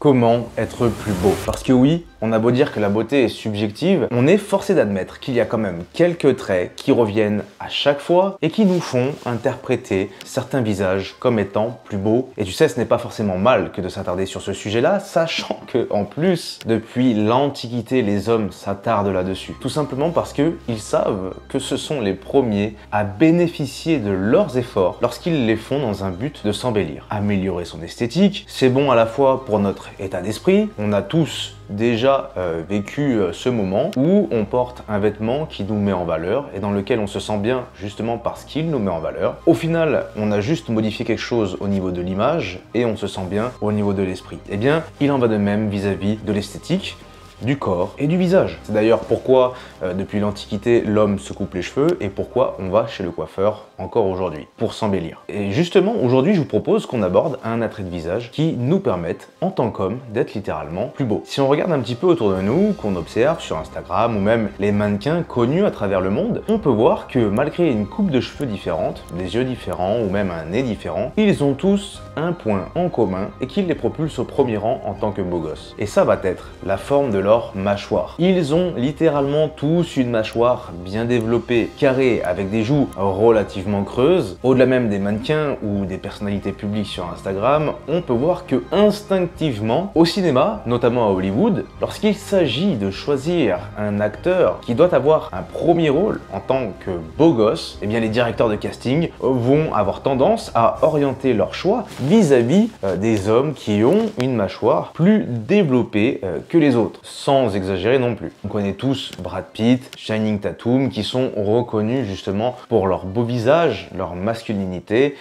Comment être plus beau? Parce que oui, on a beau dire que la beauté est subjective, on est forcé d'admettre qu'il y a quand même quelques traits qui reviennent à chaque fois et qui nous font interpréter certains visages comme étant plus beaux. Et tu sais, ce n'est pas forcément mal que de s'attarder sur ce sujet-là, sachant que en plus, depuis l'Antiquité, les hommes s'attardent là-dessus. Tout simplement parce qu'ils savent que ce sont les premiers à bénéficier de leurs efforts lorsqu'ils les font dans un but de s'embellir. Améliorer son esthétique, c'est bon à la fois pour notre état d'esprit. On a tous déjà vécu ce moment où on porte un vêtement qui nous met en valeur et dans lequel on se sent bien justement parce qu'il nous met en valeur. Au final, on a juste modifié quelque chose au niveau de l'image et on se sent bien au niveau de l'esprit. Eh bien, il en va de même vis-à-vis de l'esthétique, du corps et du visage. C'est d'ailleurs pourquoi, depuis l'Antiquité, l'homme se coupe les cheveux et pourquoi on va chez le coiffeur encore aujourd'hui, pour s'embellir. Et justement, aujourd'hui, je vous propose qu'on aborde un attrait de visage qui nous permette, en tant qu'homme, d'être littéralement plus beau. Si on regarde un petit peu autour de nous, qu'on observe sur Instagram ou même les mannequins connus à travers le monde, on peut voir que malgré une coupe de cheveux différente, des yeux différents ou même un nez différent, ils ont tous un point en commun et qui les propulse au premier rang en tant que beaux gosses. Et ça va être la forme de leur mâchoire. Ils ont littéralement tous une mâchoire bien développée, carrée, avec des joues relativement creuses. Au-delà même des mannequins ou des personnalités publiques sur Instagram, on peut voir que instinctivement, au cinéma, notamment à Hollywood, lorsqu'il s'agit de choisir un acteur qui doit avoir un premier rôle en tant que beau gosse, eh bien les directeurs de casting vont avoir tendance à orienter leur choix vis-à-vis des hommes qui ont une mâchoire plus développée que les autres, sans exagérer non plus. On connaît tous Brad Pitt, Channing Tatum, qui sont reconnus justement pour leur beau visage, leur masculinité,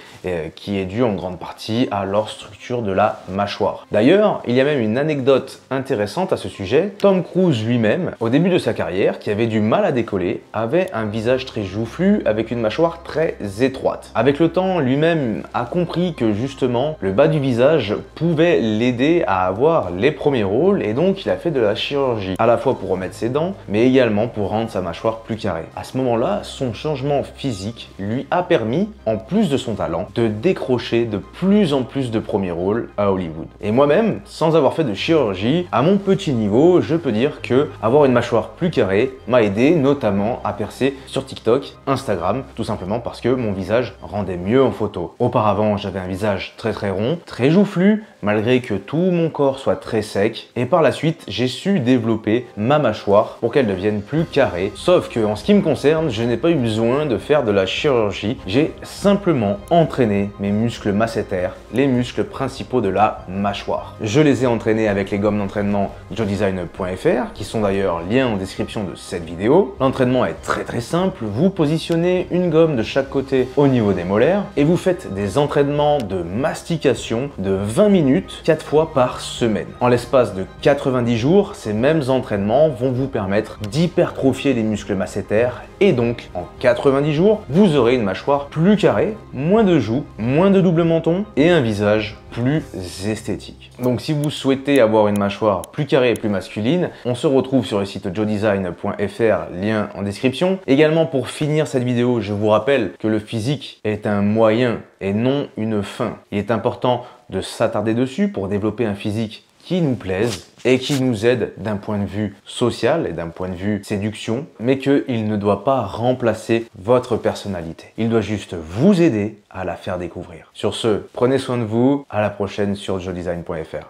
qui est due en grande partie à leur structure de la mâchoire. D'ailleurs, il y a même une anecdote intéressante à ce sujet. Tom Cruise lui-même, au début de sa carrière, qui avait du mal à décoller, avait un visage très joufflu avec une mâchoire très étroite. Avec le temps, lui-même a compris que justement, le bas du visage pouvait l'aider à avoir les premiers rôles et donc il a fait de la chirurgie, à la fois pour remettre ses dents, mais également pour rendre sa mâchoire plus carrée. À ce moment-là, son changement physique lui a permis, en plus de son talent, de décrocher de plus en plus de premiers rôles à Hollywood. Et moi-même, sans avoir fait de chirurgie, à mon petit niveau, je peux dire que avoir une mâchoire plus carrée m'a aidé notamment à percer sur TikTok, Instagram, tout simplement parce que mon visage rendait mieux en photo. Auparavant, j'avais un visage très rond, très joufflu, malgré que tout mon corps soit très sec, et par la suite, j'ai su développer ma mâchoire pour qu'elle devienne plus carrée. Sauf que en ce qui me concerne, je n'ai pas eu besoin de faire de la chirurgie. J'ai simplement entraîné mes muscles massétaires, les muscles principaux de la mâchoire. Je les ai entraînés avec les gommes d'entraînement joedesign.fr, qui sont d'ailleurs liés en description de cette vidéo. L'entraînement est très simple. Vous positionnez une gomme de chaque côté au niveau des molaires et vous faites des entraînements de mastication de 20 minutes 4 fois par semaine. En l'espace de 90 jours, ces mêmes entraînements vont vous permettre d'hypertrophier les muscles massétaires et donc en 90 jours, vous aurez une mâchoire plus carrée, moins de joues, moins de double menton et un visage plus esthétique. Donc si vous souhaitez avoir une mâchoire plus carrée et plus masculine, on se retrouve sur le site joedesign.fr, lien en description. Également pour finir cette vidéo, je vous rappelle que le physique est un moyen et non une fin. Il est important de s'attarder dessus pour développer un physique qui nous plaise et qui nous aide d'un point de vue social et d'un point de vue séduction, mais qu'il ne doit pas remplacer votre personnalité. Il doit juste vous aider à la faire découvrir. Sur ce, prenez soin de vous, à la prochaine sur joedesign.fr.